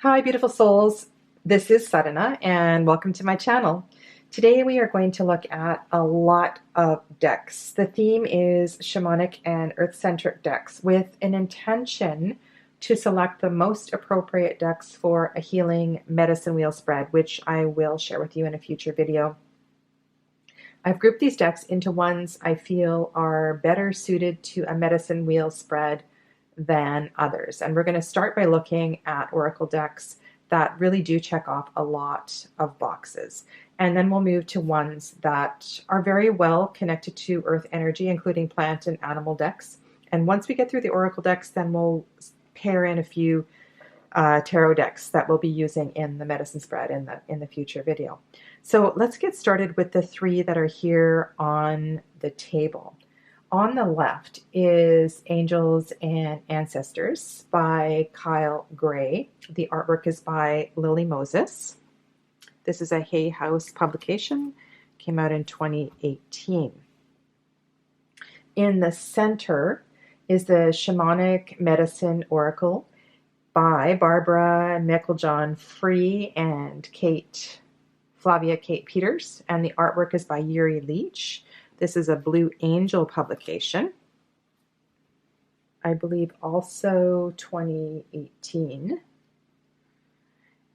Hi, beautiful souls. This is Sadhana, and welcome to my channel. Today we are going to look at a lot of decks. The theme is Shamanic and earth-centric decks with an intention to select the most appropriate decks for a healing medicine wheel spread, which I will share with you in a future video. I've grouped these decks into ones I feel are better suited to a medicine wheel spread than others. And we're going to start by looking at oracle decks that really do check off a lot of boxes. And then we'll move to ones that are very well connected to earth energy, including plant and animal decks. And once we get through the oracle decks, then we'll pair in a few tarot decks that we'll be using in the medicine spread in the future video. So let's get started with the three that are here on the table. On the left is Angels and Ancestors by Kyle Gray. The artwork is by Lily Moses. This is a Hay House publication, came out in 2018. In the center is the Shamanic Medicine Oracle by Barbara Meiklejohn Free and Flavia Kate Peters, and the artwork is by Yuri Leach. This is a Blue Angel publication, I believe also 2018.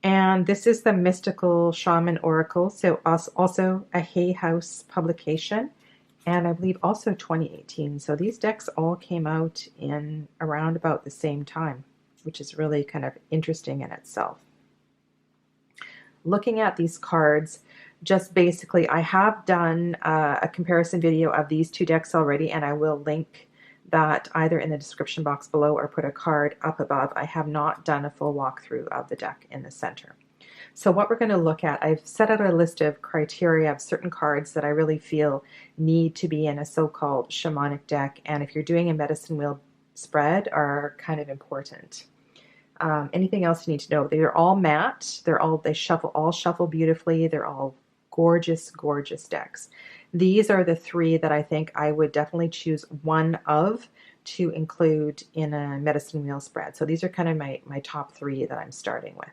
And this is the Mystical Shaman Oracle, so also a Hay House publication, and I believe also 2018. So these decks all came out in around about the same time, which is really kind of interesting in itself. Looking at these cards, just basically, I have done a comparison video of these two decks already, and I will link that either in the description box below or put a card up above. I have not done a full walkthrough of the deck in the center. So what we're going to look at, I've set out a list of criteria of certain cards that I really feel need to be in a so-called shamanic deck, and if you're doing a medicine wheel spread, are kind of important. Anything else you need to know? They're all matte. They all shuffle beautifully. They're all gorgeous, gorgeous decks. These are the three that I think I would definitely choose one of to include in a medicine wheel spread. So these are kind of my top three that I'm starting with.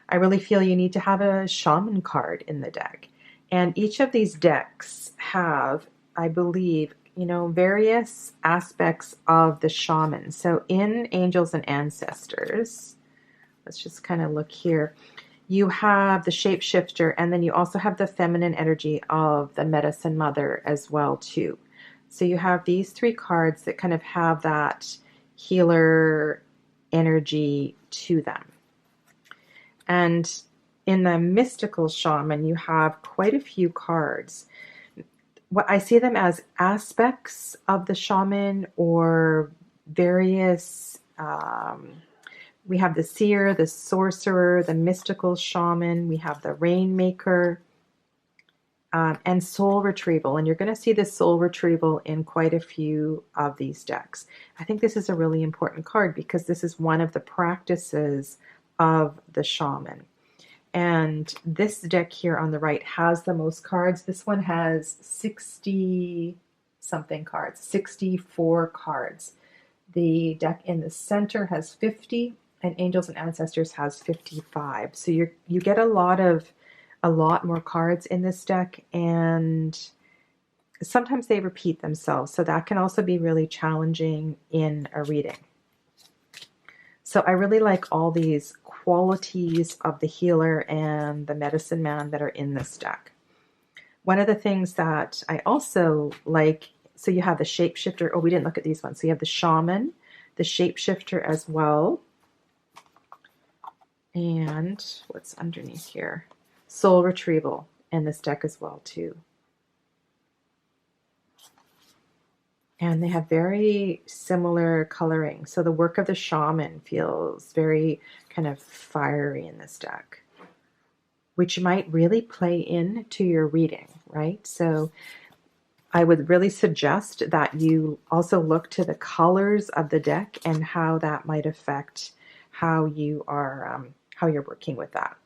I really feel you need to have a shaman card in the deck. And each of these decks have, I believe, various aspects of the shaman. So in Angels and Ancestors, let's just kind of look here. You have the shapeshifter, and then you also have the feminine energy of the medicine mother as well too. So you have these three cards that kind of have that healer energy to them. And in the mystical shaman, you have quite a few cards. What I see them as aspects of the shaman, or various, we have the seer, the sorcerer, the mystical shaman, we have the rainmaker, and soul retrieval. And you're going to see this soul retrieval in quite a few of these decks. I think this is a really important card because this is one of the practices of the shaman. And this deck here on the right has the most cards. This one has 60 something cards, 64 cards. The deck in the center has 50, and Angels and Ancestors has 55. So you get a lot more cards in this deck, and sometimes they repeat themselves. So that can also be really challenging in a reading. So I really like all these qualities of the healer and the medicine man that are in this deck. One of the things that I also like, so you have the shapeshifter. Oh, we didn't look at these ones. So you have the shaman, the shapeshifter as well. And what's underneath here? Soul retrieval in this deck as well too. And they have very similar coloring. So the work of the shaman feels very kind of fiery in this deck, which might really play into your reading, right? So I would really suggest that you also look to the colors of the deck and how that might affect how you are, how you're working with that.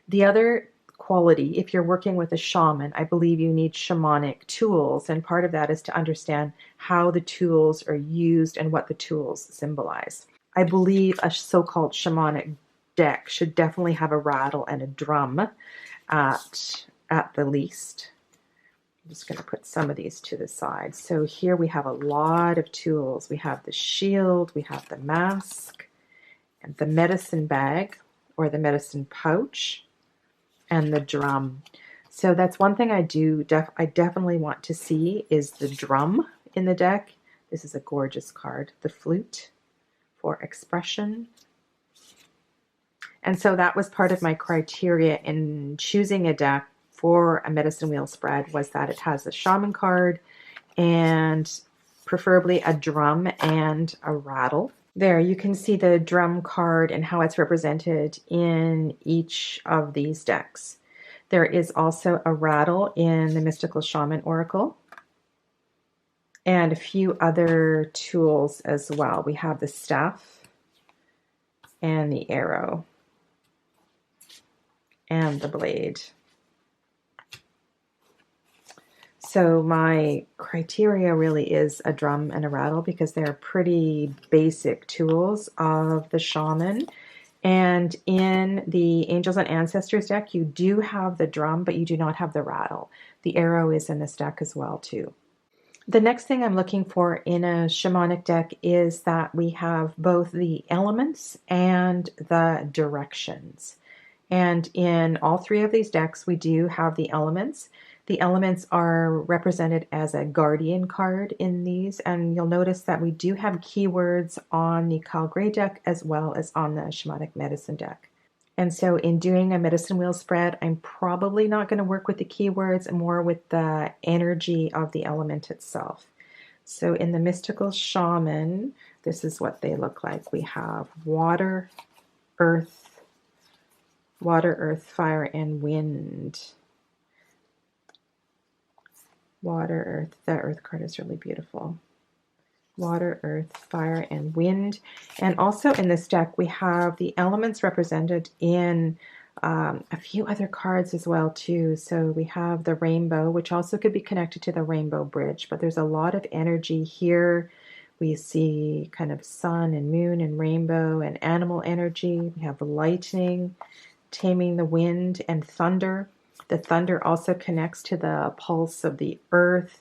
The other quality, if you're working with a shaman, I believe you need shamanic tools, and part of that is to understand how the tools are used and what the tools symbolize. I believe a so-called shamanic deck should definitely have a rattle and a drum at the least. I'm just going to put some of these to the side. So here we have a lot of tools. We have the shield, we have the mask, and the medicine bag or the medicine pouch, and the drum. So that's one thing I definitely want to see is the drum in the deck. This is a gorgeous card. The flute for expression. And so that was part of my criteria in choosing a deck for a medicine wheel spread, was that it has a shaman card and preferably a drum and a rattle. There, you can see the drum card and how it's represented in each of these decks. There is also a rattle in the Mystical Shaman Oracle and a few other tools as well. We have the staff and the arrow and the blade. So my criteria really is a drum and a rattle because they're pretty basic tools of the shaman. And in the Angels and Ancestors deck, you do have the drum, but you do not have the rattle. The arrow is in this deck as well, too. The next thing I'm looking for in a shamanic deck is that we have both the elements and the directions. And in all three of these decks, we do have the elements. The elements are represented as a guardian card in these, and you'll notice that we do have keywords on the Kyle Gray deck as well as on the Shamanic Medicine deck. And so in doing a medicine wheel spread, I'm probably not going to work with the keywords, more with the energy of the element itself. So in the Mystical Shaman, this is what they look like. We have water, earth, fire, and wind. Water, earth. The earth card is really beautiful. Water, earth, fire, and wind. And also in this deck, we have the elements represented in a few other cards as well, too. So we have the rainbow, which also could be connected to the rainbow bridge, but there's a lot of energy here. We see kind of sun and moon and rainbow and animal energy. We have lightning, taming the wind, and thunder. The thunder also connects to the pulse of the earth.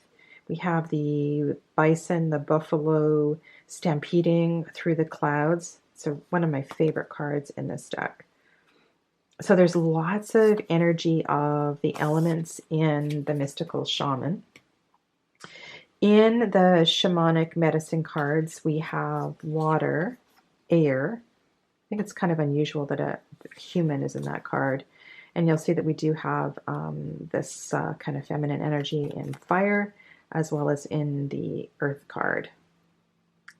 We have the bison, the buffalo stampeding through the clouds. So one of my favorite cards in this deck. So there's lots of energy of the elements in the Mystical Shaman. In the Shamanic Medicine cards, we have water, air. I think it's kind of unusual that a human is in that card. And you'll see that we do have this kind of feminine energy in fire, as well as in the earth card.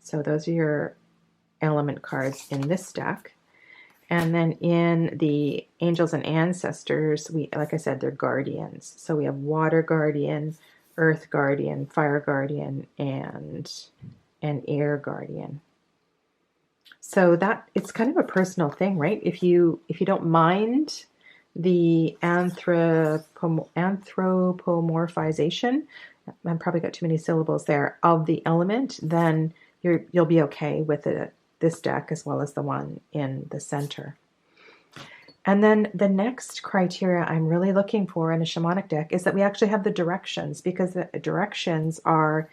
So those are your element cards in this deck. And then in the Angels and Ancestors, like I said, they're guardians. So we have water guardian, earth guardian, fire guardian, and an air guardian. So that it's kind of a personal thing, right? If you don't mind the anthropomorphization, I probably got too many syllables there, of the element, then you'll be okay with this deck as well as the one in the center. And then the next criteria I'm really looking for in a shamanic deck is that we actually have the directions, because the directions are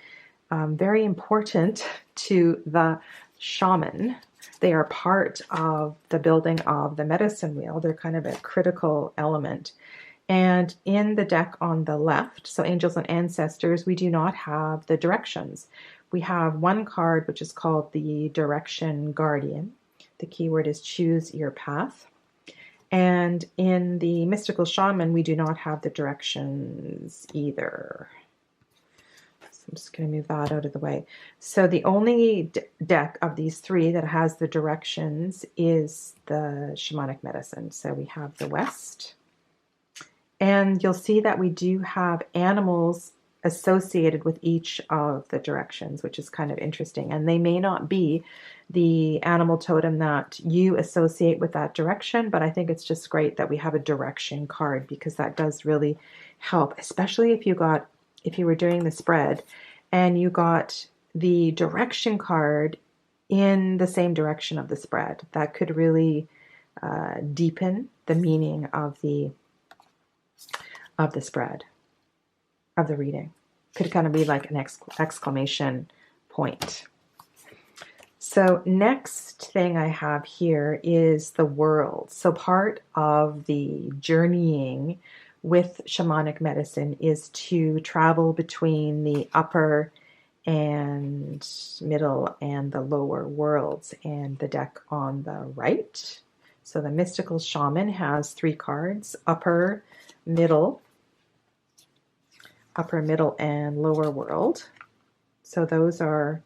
very important to the shaman. They are part of the building of the medicine wheel. They're kind of a critical element. And in the deck on the left, so Angels and Ancestors, we do not have the directions. We have one card which is called the Direction Guardian. The keyword is choose your path. And in the Mystical Shaman, we do not have the directions either. I'm just going to move that out of the way. So the only deck of these three that has the directions is the Shamanic Medicine. So we have the West. And you'll see that we do have animals associated with each of the directions, which is kind of interesting. And they may not be the animal totem that you associate with that direction, but I think it's just great that we have a direction card, because that does really help, especially if you were doing the spread and you got the direction card in the same direction of the spread. That could really deepen the meaning of the spread, of the reading. Could kind of be like an exclamation point. So next thing I have here is the world. So part of the journeying with shamanic medicine is to travel between the upper and middle and the lower worlds, and the deck on the right. So the mystical shaman has 3 cards: upper, middle, and lower world. So those are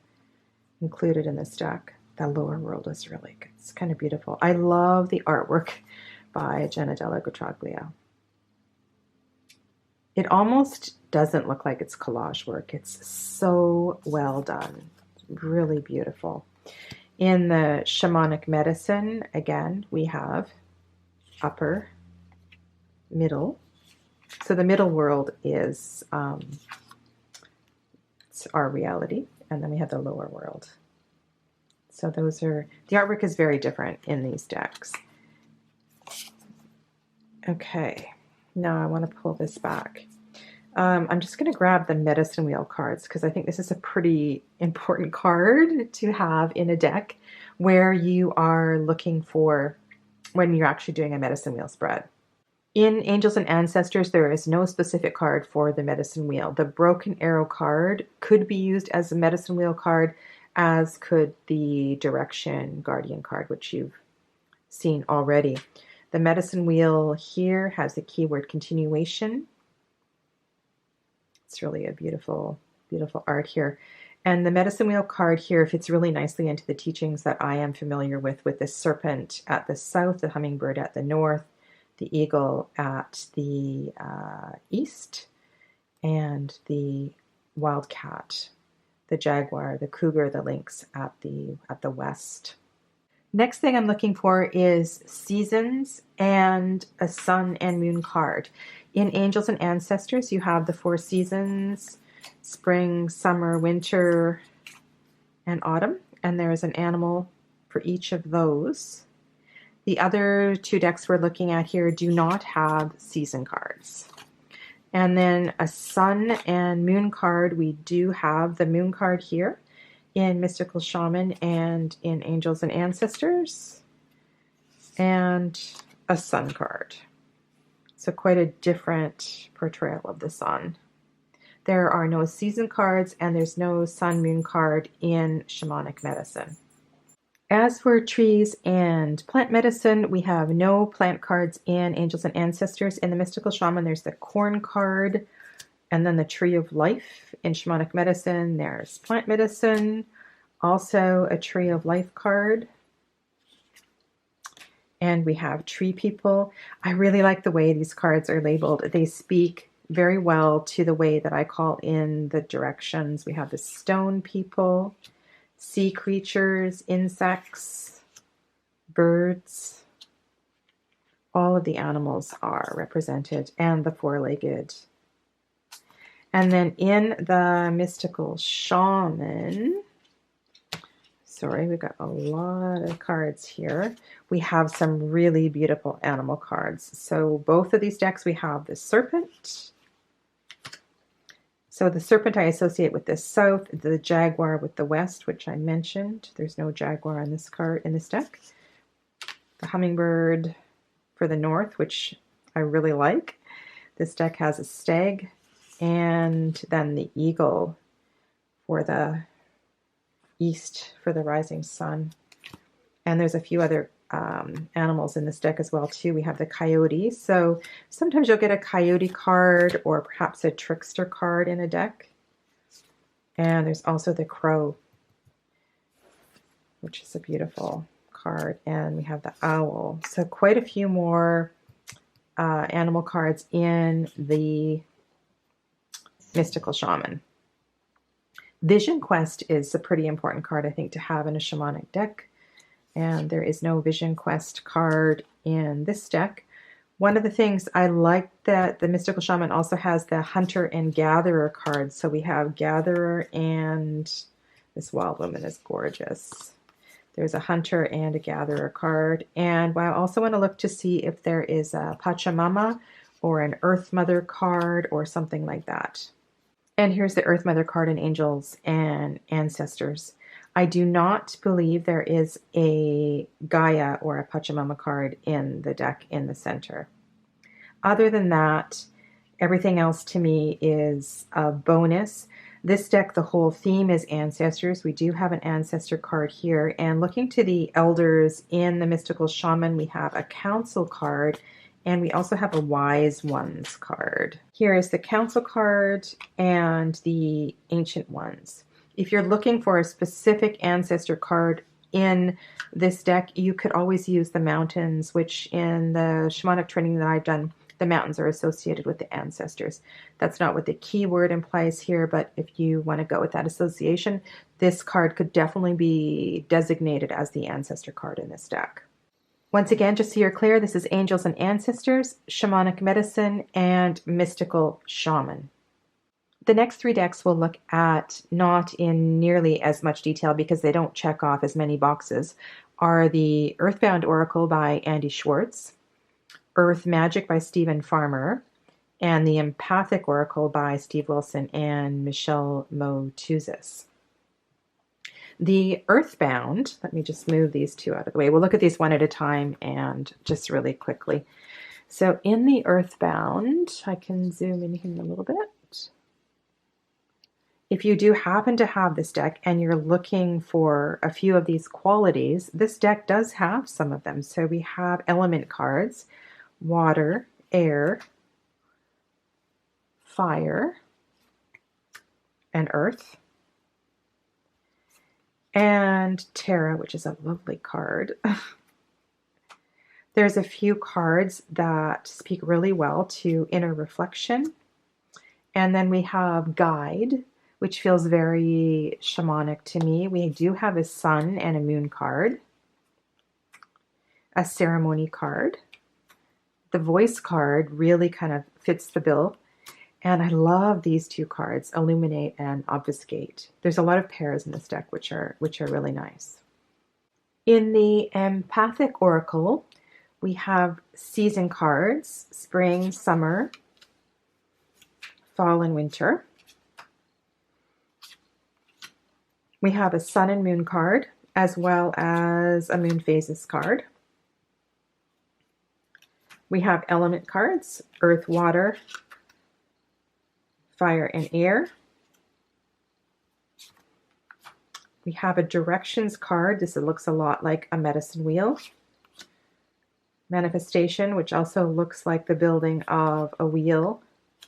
included in this deck. The lower world is really good. It's kind of beautiful. I love the artwork by Jenna Della Gutraglia. It almost doesn't look like it's collage work. It's so well done. Really beautiful. In the shamanic medicine, again, we have upper, middle. So the middle world is it's our reality, and then we have the lower world. So those are, the artwork is very different in these decks. Okay, now I want to pull this back. I'm just going to grab the medicine wheel cards because I think this is a pretty important card to have in a deck where you are looking for when you're actually doing a medicine wheel spread. In Angels and Ancestors, there is no specific card for the medicine wheel. The Broken Arrow card could be used as a medicine wheel card, as could the Direction Guardian card, which you've seen already. The medicine wheel here has the keyword continuation. It's really a beautiful, beautiful art here. And the medicine wheel card here fits really nicely into the teachings that I am familiar with the serpent at the south, the hummingbird at the north, the eagle at the east, and the wildcat, the jaguar, the cougar, the lynx at the west. Next thing I'm looking for is seasons and a sun and moon card. In Angels and Ancestors, you have the 4 seasons: spring, summer, winter, and autumn. And there is an animal for each of those. The other 2 decks we're looking at here do not have season cards. And then a sun and moon card, we do have the moon card here in Mystical Shaman and in Angels and Ancestors, and a sun card. So quite a different portrayal of the sun. There are no season cards and there's no sun moon card in shamanic medicine. As for trees and plant medicine, we have no plant cards in Angels and Ancestors. In the Mystical Shaman, there's the corn card, and then the Tree of Life. In shamanic medicine, there's plant medicine, also a Tree of Life card. And we have tree people. I really like the way these cards are labeled. They speak very well to the way that I call in the directions. We have the stone people, sea creatures, insects, birds. All of the animals are represented, and the 4-legged. And then in the Mystical Shaman, sorry, we've got a lot of cards here. We have some really beautiful animal cards. So both of these decks, we have the serpent. So the serpent I associate with the south, the jaguar with the west, which I mentioned. There's no jaguar on this card in this deck. The hummingbird for the north, which I really like. This deck has a stag, and then the eagle for the east for the rising sun. And there's a few other animals in this deck as well too. We have the coyote. So sometimes you'll get a coyote card or perhaps a trickster card in a deck. And there's also the crow, which is a beautiful card. And we have the owl. So quite a few more animal cards in the Mystical Shaman. Vision Quest is a pretty important card, I think, to have in a shamanic deck. And there is no Vision Quest card in this deck. One of the things I like that the Mystical Shaman also has the Hunter and Gatherer cards. So we have Gatherer, and this wild woman is gorgeous. There's a hunter and a gatherer card. And I also want to look to see if there is a Pachamama or an Earth Mother card or something like that. And here's the Earth Mother card in Angels and Ancestors. I do not believe there is a Gaia or a Pachamama card in the deck in the center. Other than that, everything else to me is a bonus. This deck, the whole theme is ancestors. We do have an ancestor card here. And looking to the elders in the mystical shaman, we have a council card, and we also have a wise ones card. Here is the council card and the ancient ones. If you're looking for a specific ancestor card in this deck, you could always use the mountains, which in the shamanic training that I've done, the mountains are associated with the ancestors. That's not what the keyword implies here, but if you want to go with that association, this card could definitely be designated as the ancestor card in this deck. Once again, just so you're clear, this is Angels and Ancestors, Shamanic Medicine, and Mystical Shaman. The next three decks we'll look at, not in nearly as much detail because they don't check off as many boxes, are the Earthbound Oracle by Andy Schwartz, Earth Magic by Stephen Farmer, and the Empathic Oracle by Steve Wilson and Michelle Motuzis. The Earthbound, let me just move these two out of the way. We'll look at these one at a time and just really quickly. So in the Earthbound, I can zoom in here a little bit. If you do happen to have this deck and you're looking for a few of these qualities, this deck does have some of them. So we have element cards: water, air, fire, and earth. And Terra, which is a lovely card. There's a few cards that speak really well to inner reflection. And then we have Guide, which feels very shamanic to me. We do have a sun and a moon card, a ceremony card. The voice card really kind of fits the bill. And I love these two cards, Illuminate and Obfuscate. There's a lot of pairs in this deck, which are really nice. In the Empathic Oracle, we have season cards: spring, summer, fall, and winter. We have a sun and moon card, as well as a moon phases card. We have element cards: earth, water, fire, and air. We have a directions card. This looks a lot like a medicine wheel. Manifestation, which also looks like the building of a wheel.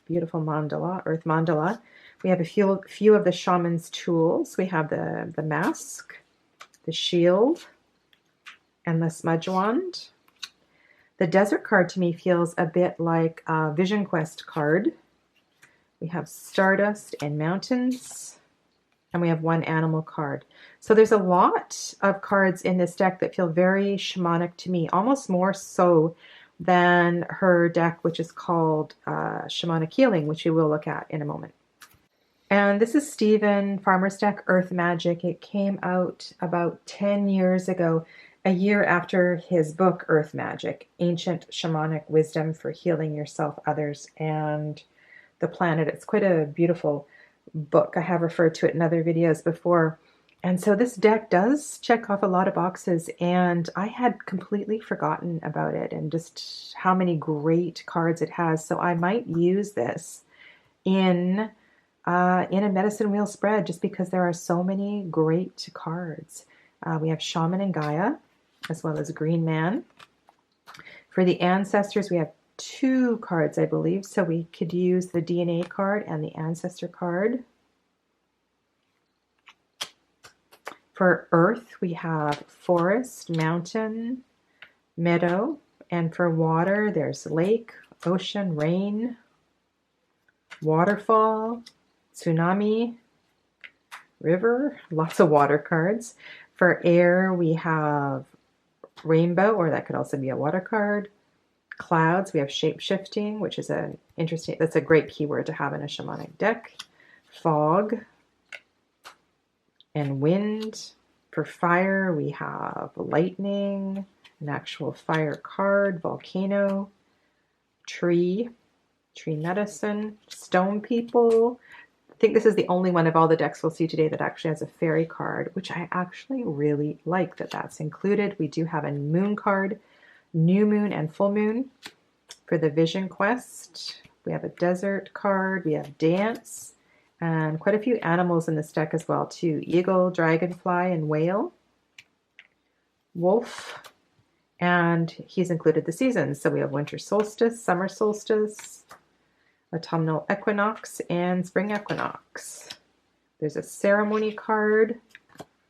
Beautiful mandala, earth mandala. We have a few of the shaman's tools. We have the mask, the shield, and the smudge wand. The desert card to me feels a bit like a Vision Quest card. We have stardust and mountains, and we have one animal card. So there's a lot of cards in this deck that feel very shamanic to me, almost more so than her deck, which is called Shamanic Healing, which we will look at in a moment. And this is Stephen Farmer's deck, Earth Magic. It came out about 10 years ago, a year after his book, Earth Magic, Ancient Shamanic Wisdom for Healing Yourself, Others, and the Planet. It's quite a beautiful book. I have referred to it in other videos before. And so this deck does check off a lot of boxes, and I had completely forgotten about it and just how many great cards it has. So I might use this in a medicine wheel spread just because there are so many great cards. We have Shaman and Gaia, as well as Green Man. For the ancestors, we have two cards, I believe. So we could use the DNA card and the ancestor card. For earth, we have forest, mountain, meadow. And for water, there's lake, ocean, rain, waterfall, tsunami, river, lots of water cards. For air, we have rainbow, or that could also be a water card. Clouds, we have shape-shifting, which is that's a great keyword to have in a shamanic deck. Fog and wind. For fire, we have lightning, an actual fire card, volcano, tree medicine, stone people. I think this is the only one of all the decks we'll see today that actually has a fairy card, which I actually really like that that's included. We do have a moon card, new moon and full moon for the vision quest. We have a desert card, we have dance, and quite a few animals in this deck as well too. Eagle, dragonfly, and whale. Wolf, and he's included the seasons. So we have winter solstice, summer solstice, autumnal equinox, and spring equinox. There's a ceremony card.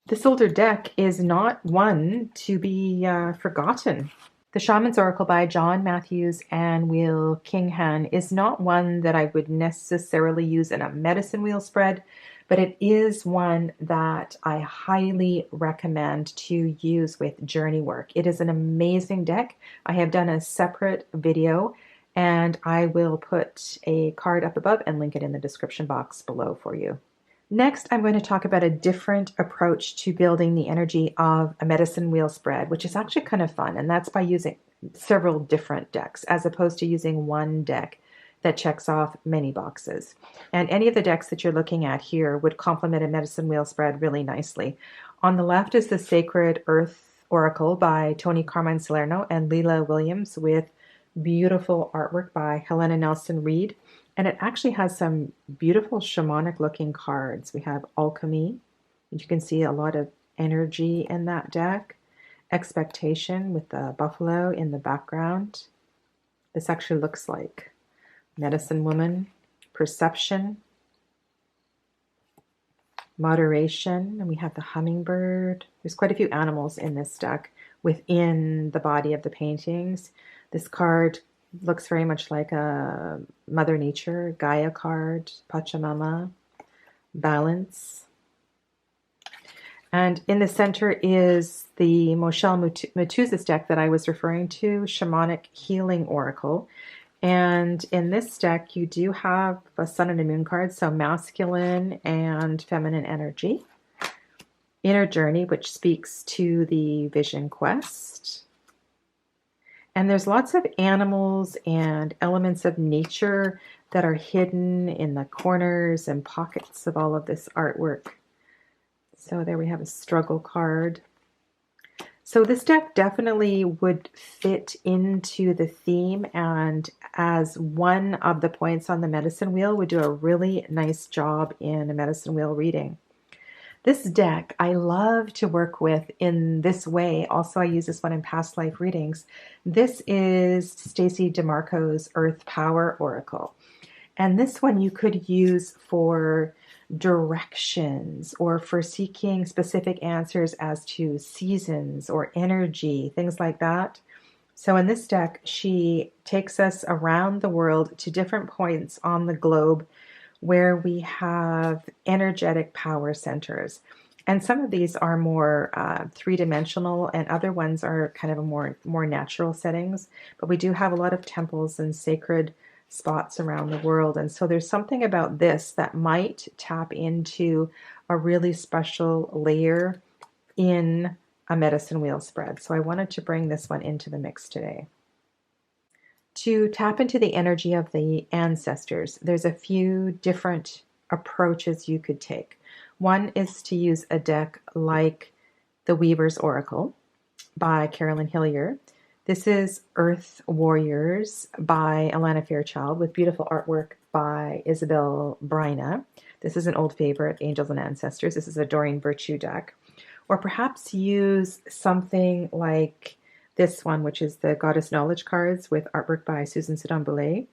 This older deck is not one to be forgotten. The Shaman's Oracle by John Matthews and Will Kinghan is not one that I would necessarily use in a medicine wheel spread, but it is one that I highly recommend to use with journey work. It is an amazing deck. I have done a separate video, and I will put a card up above and link it in the description box below for you. Next, I'm going to talk about a different approach to building the energy of a medicine wheel spread, which is actually kind of fun, and that's by using several different decks as opposed to using one deck that checks off many boxes. And any of the decks that you're looking at here would complement a medicine wheel spread really nicely. On the left is the Sacred Earth Oracle by Tony Carmine Salerno and Leela Williams with beautiful artwork by Helena Nelson Reed. And it actually has some beautiful shamanic looking cards. We have alchemy, and you can see a lot of energy in that deck. Expectation with the buffalo in the background. This actually looks like medicine woman. Perception. Moderation, and we have the hummingbird. There's quite a few animals in this deck within the body of the paintings. This card looks very much like a Mother Nature, Gaia card, Pachamama, balance. And in the center is the Moshel Mutuzis deck that I was referring to, Shamanic Healing Oracle. And in this deck, you do have a sun and a moon card, so masculine and feminine energy. Inner journey, which speaks to the vision quest. And there's lots of animals and elements of nature that are hidden in the corners and pockets of all of this artwork. So there we have a struggle card. So this deck definitely would fit into the theme, and as one of the points on the medicine wheel would do a really nice job in a medicine wheel reading. This deck I love to work with in this way. Also, I use this one in past life readings. This is Stacey DeMarco's Earth Power Oracle. And this one you could use for directions or for seeking specific answers as to seasons or energy, things like that. So in this deck, she takes us around the world to different points on the globe where we have energetic power centers. And some of these are more three-dimensional, and other ones are kind of a more natural settings. But we do have a lot of temples and sacred spots around the world. And so there's something about this that might tap into a really special layer in a medicine wheel spread. So I wanted to bring this one into the mix today. To tap into the energy of the ancestors, there's a few different approaches you could take. One is to use a deck like the Weaver's Oracle by Carolyn Hillier. This is Earth Warriors by Alana Fairchild with beautiful artwork by Isabel Bryna. This is an old favorite, Angels and Ancestors. This is a Doreen Virtue deck. Or perhaps use something like this one, which is the Goddess Knowledge cards with artwork by Susan Sidon-Boulay.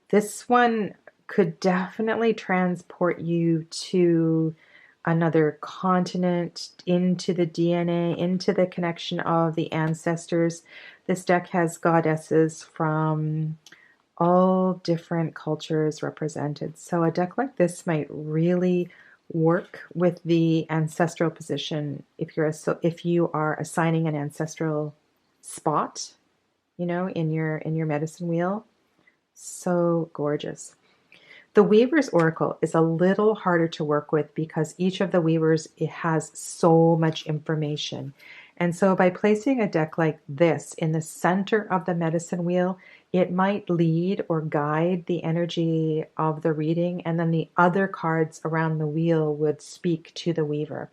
This one could definitely transport you to another continent, into the DNA, into the connection of the ancestors. This deck has goddesses from all different cultures represented. So a deck like this might really work with the ancestral position if you are assigning an ancestral spot, in your medicine wheel. So gorgeous. The Weaver's Oracle is a little harder to work with because each of the Weavers, it has so much information. And so by placing a deck like this in the center of the medicine wheel, it might lead or guide the energy of the reading, and then the other cards around the wheel would speak to the Weaver.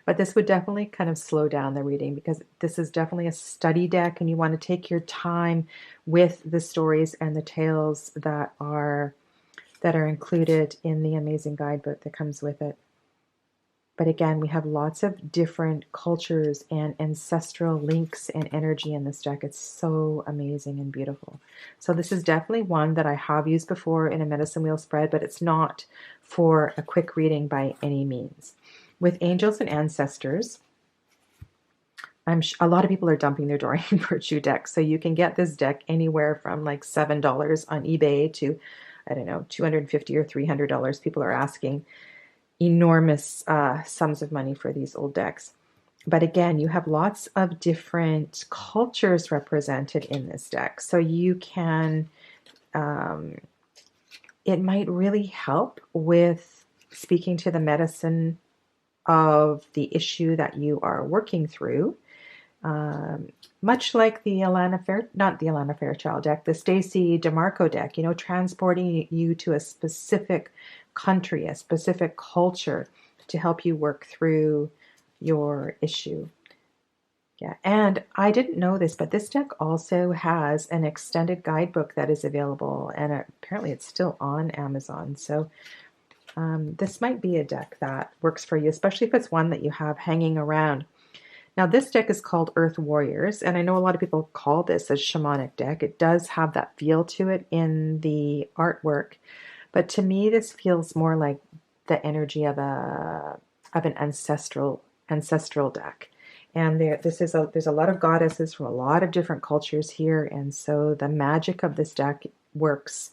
But this would definitely kind of slow down the reading because this is definitely a study deck, and you want to take your time with the stories and the tales that are included in the amazing guidebook that comes with it. But again, we have lots of different cultures and ancestral links and energy in this deck. It's so amazing and beautiful. So this is definitely one that I have used before in a medicine wheel spread, but it's not for a quick reading by any means. With angels and ancestors, a lot of people are dumping their Doreen Virtue decks. So you can get this deck anywhere from like $7 on eBay to, I don't know, $250 or $300. People are asking enormous sums of money for these old decks. But again, you have lots of different cultures represented in this deck. So you can, it might really help with speaking to the medicine of the issue that you are working through. Much like the not the Alana Fairchild deck, the Stacey DeMarco deck, transporting you to a specific country, a specific culture to help you work through your issue. Yeah, and I didn't know this, but this deck also has an extended guidebook that is available, and apparently it's still on Amazon. So this might be a deck that works for you, especially if it's one that you have hanging around. Now, this deck is called Earth Warriors, and I know a lot of people call this a shamanic deck. It does have that feel to it in the artwork, but to me, this feels more like the energy of an ancestral deck. And there's a lot of goddesses from a lot of different cultures here, and so the magic of this deck works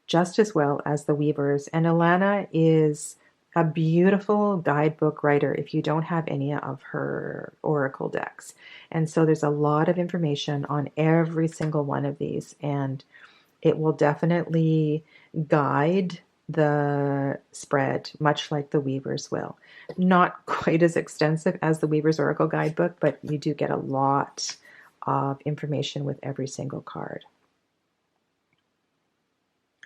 just as well as the Weavers. And Alana is a beautiful guidebook writer if you don't have any of her oracle decks. And so there's a lot of information on every single one of these, and it will definitely guide the spread much like the Weavers will. Not quite as extensive as the Weavers Oracle guidebook, but you do get a lot of information with every single card.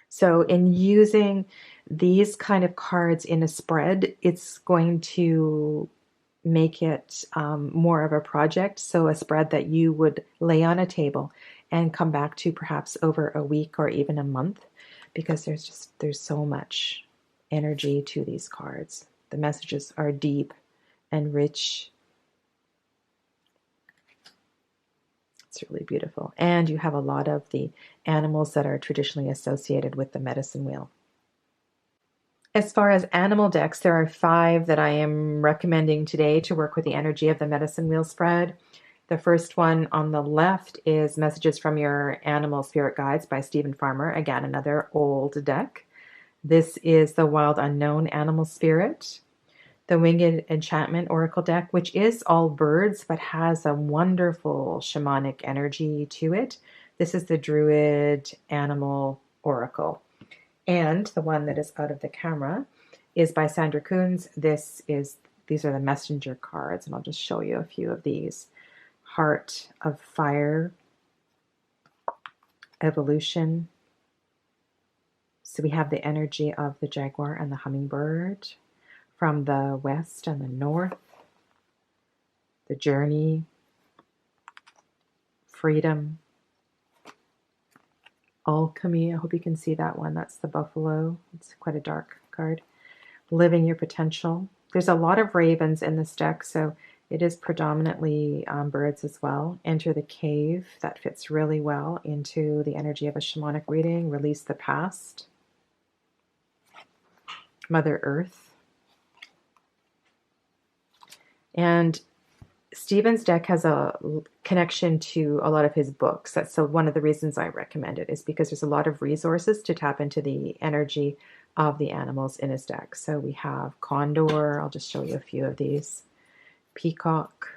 So in using these kind of cards in a spread, it's going to make it more of a project. So a spread that you would lay on a table and come back to perhaps over a week or even a month, because there's so much energy to these cards. The messages are deep and rich. It's really beautiful. And you have a lot of the animals that are traditionally associated with the medicine wheel. As far as animal decks, there are 5 that I am recommending today to work with the energy of the medicine wheel spread. The first one on the left is Messages from Your Animal Spirit Guides by Stephen Farmer. Again, another old deck. This is the Wild Unknown Animal Spirit. The Winged Enchantment Oracle deck, which is all birds but has a wonderful shamanic energy to it. This is the Druid Animal Oracle. And the one that is out of the camera is by Sandra Coons. These are the messenger cards, and I'll just show you a few of these. Heart of Fire, Evolution. So we have the energy of the jaguar and the hummingbird from the west and the north. The Journey, Freedom, Alchemy. I hope you can see that one. That's the buffalo. It's quite a dark card. Living Your Potential. There's a lot of ravens in this deck, so it is predominantly birds as well. Enter the Cave. That fits really well into the energy of a shamanic reading. Release the Past. Mother Earth. And Stephen's deck has a connection to a lot of his books. So one of the reasons I recommend it is because there's a lot of resources to tap into the energy of the animals in his deck. So we have Condor. I'll just show you a few of these. Peacock.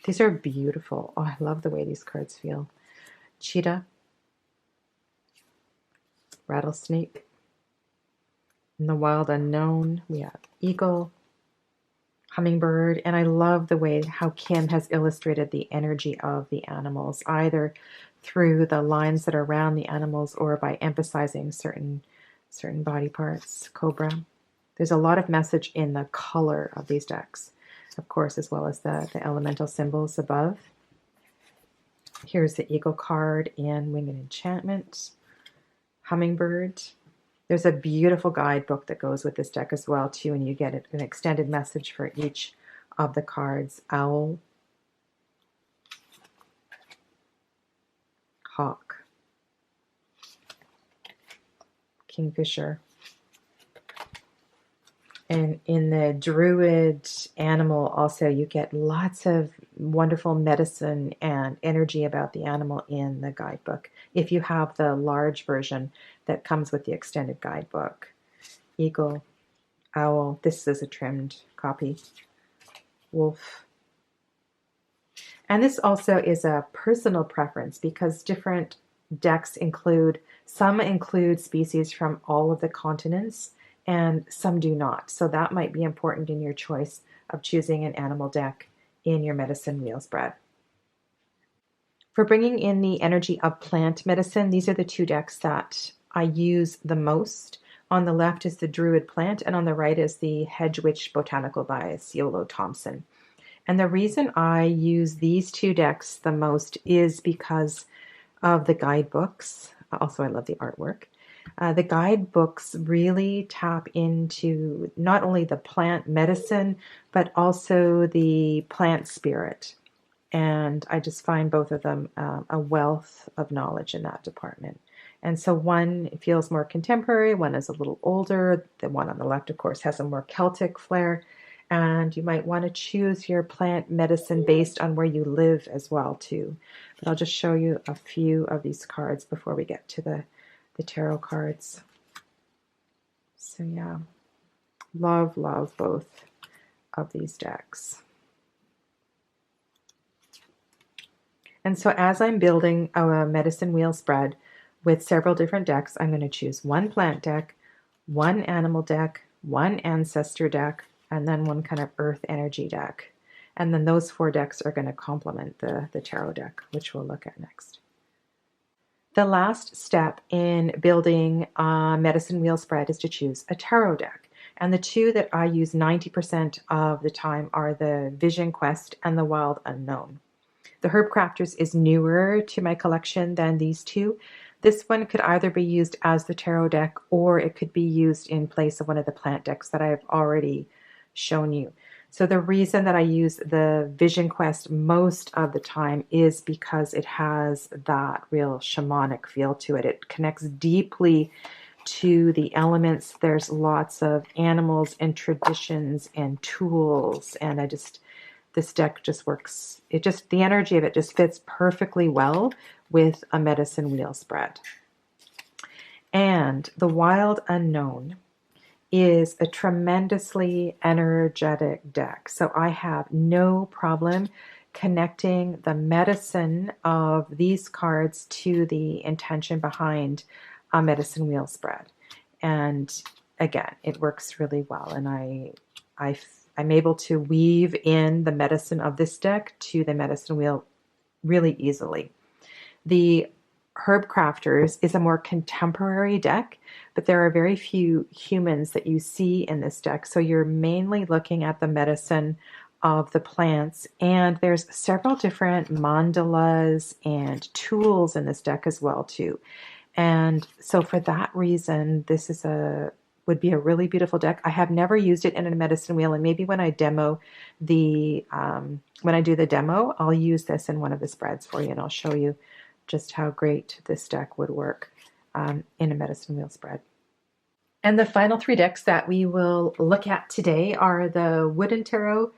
These are beautiful. Oh, I love the way these cards feel. Cheetah. Rattlesnake. In the Wild Unknown, we have Eagle, Hummingbird, and I love the way how Kim has illustrated the energy of the animals, either through the lines that are around the animals or by emphasizing certain body parts. Cobra. There's a lot of message in the color of these decks, of course, as well as the elemental symbols above. Here's the Eagle card in Winged Enchantment. Hummingbird. There's a beautiful guidebook that goes with this deck as well, too, and you get an extended message for each of the cards. Owl, Hawk, Kingfisher. And in the Druid animal also, you get lots of wonderful medicine and energy about the animal in the guidebook, if you have the large version that comes with the extended guidebook. Eagle, Owl, this is a trimmed copy. Wolf. And this also is a personal preference because different decks some include species from all of the continents, and some do not. So that might be important in your choice of choosing an animal deck in your medicine wheel spread. For bringing in the energy of plant medicine, these are the two decks that I use the most. On the left is the Druid Plant, and on the right is the Hedge Witch Botanical by Ciolo Thompson. And the reason I use these two decks the most is because of the guidebooks. Also, I love the artwork. The guidebooks really tap into not only the plant medicine, but also the plant spirit. And I just find both of them a wealth of knowledge in that department. And so one feels more contemporary, one is a little older. The one on the left, of course, has a more Celtic flair. And you might want to choose your plant medicine based on where you live as well, too. But I'll just show you a few of these cards before we get to the tarot cards. So yeah, love both of these decks. And so as I'm building a medicine wheel spread with several different decks, I'm going to choose one plant deck, one animal deck, one ancestor deck, and then one kind of earth energy deck. And then those 4 decks are going to complement the tarot deck, which we'll look at next. The last step in building a medicine wheel spread is to choose a tarot deck. And the two that I use 90% of the time are the Vision Quest and the Wild Unknown. The Herb Crafters is newer to my collection than these two. This one could either be used as the tarot deck or it could be used in place of one of the plant decks that I've already shown you. So the reason that I use the Vision Quest most of the time is because it has that real shamanic feel to it. It connects deeply to the elements. There's lots of animals and traditions and tools, and this deck just works. The energy of it just fits perfectly well with a medicine wheel spread. And the Wild Unknown is a tremendously energetic deck. So I have no problem connecting the medicine of these cards to the intention behind a medicine wheel spread. And again, it works really well. And I'm able to weave in the medicine of this deck to the medicine wheel really easily. The Herb Crafters is a more contemporary deck, but there are very few humans that you see in this deck. So you're mainly looking at the medicine of the plants, and there's several different mandalas and tools in this deck as well too. And so for that reason, this would be a really beautiful deck. I have never used it in a medicine wheel, and maybe when I do the demo, I'll use this in one of the spreads for you, and I'll show you just how great this deck would work in a medicine wheel spread. And the final 3 decks that we will look at today are the Wooden Tarot,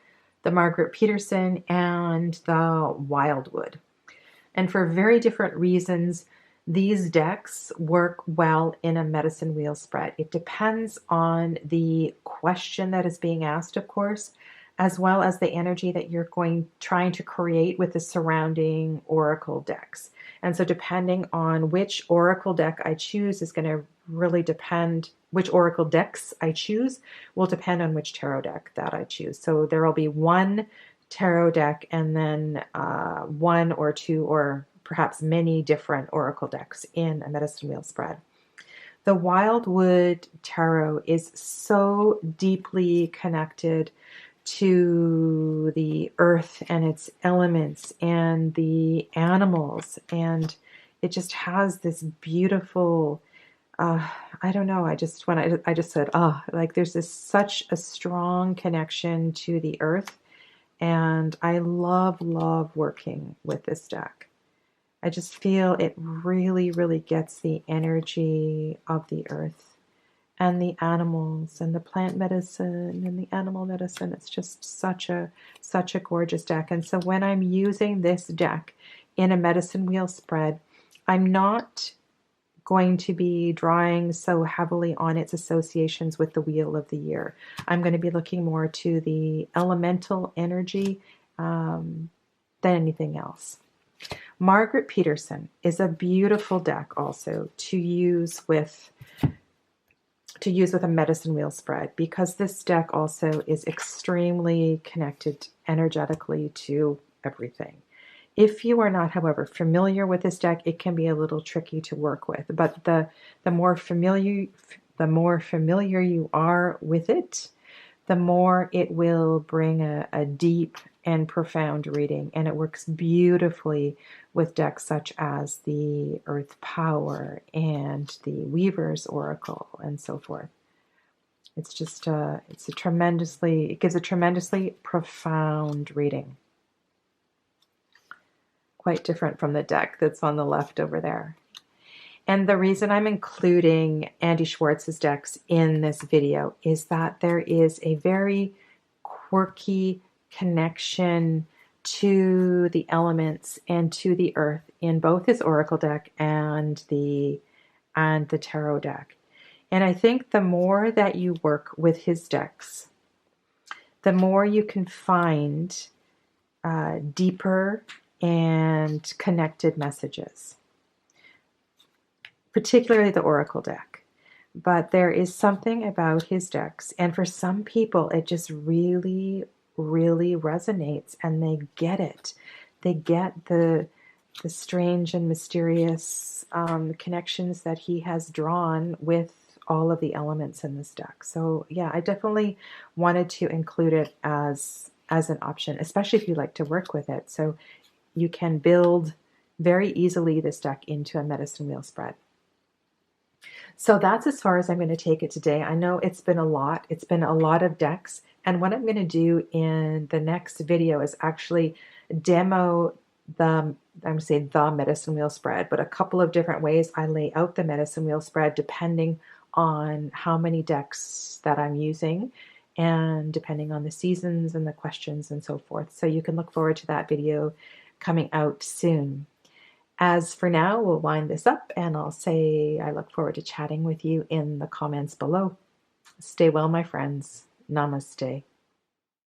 the Margaret Peterson, and the Wildwood. And for very different reasons, these decks work well in a medicine wheel spread. It depends on the question that is being asked, of course, as well as the energy that you're trying to create with the surrounding oracle decks. And so depending on which oracle deck I choose is going to really depend, which oracle decks I choose will depend on which tarot deck that I choose. So there will be one tarot deck and then one or two or perhaps many different oracle decks in a medicine wheel spread. The Wildwood Tarot is so deeply connected to the earth and its elements and the animals, and it just has this beautiful I don't know, I just said, like there's this such a strong connection to the earth, and I love working with this deck. I just feel it really gets the energy of the earth and the animals and the plant medicine and the animal medicine. It's just such a gorgeous deck. And so when I'm using this deck in a medicine wheel spread, I'm not going to be drawing so heavily on its associations with the wheel of the year. I'm going to be looking more to the elemental energy than anything else. Margaret Peterson is a beautiful deck also to use with a medicine wheel spread, because this deck also is extremely connected energetically to everything. If you are not, however, familiar with this deck, it can be a little tricky to work with. But the more familiar you are with it, the more it will bring a deep and profound reading. And it works beautifully with decks such as the Earth Power and the Weaver's Oracle and so forth. It's just it gives a tremendously profound reading. Quite different from the deck that's on the left over there. And the reason I'm including Andy Schwartz's decks in this video is that there is a very quirky connection to the elements and to the earth in both his oracle deck and the tarot deck. And I think the more that you work with his decks, the more you can find deeper and connected messages, particularly the oracle deck. But there is something about his decks, and for some people it just really resonates, and they get it. They get the strange and mysterious connections that he has drawn with all of the elements in this deck. So yeah, I definitely wanted to include it as an option, especially if you like to work with it. So you can build very easily this deck into a medicine wheel spread. So that's as far as I'm going to take it today. I know it's been a lot. It's been a lot of decks. And what I'm going to do in the next video is actually demo the medicine wheel spread, but a couple of different ways I lay out the medicine wheel spread depending on how many decks that I'm using and depending on the seasons and the questions and so forth. So you can look forward to that video coming out soon. As for now, we'll wind this up, and I'll say I look forward to chatting with you in the comments below. Stay well, my friends. Namaste.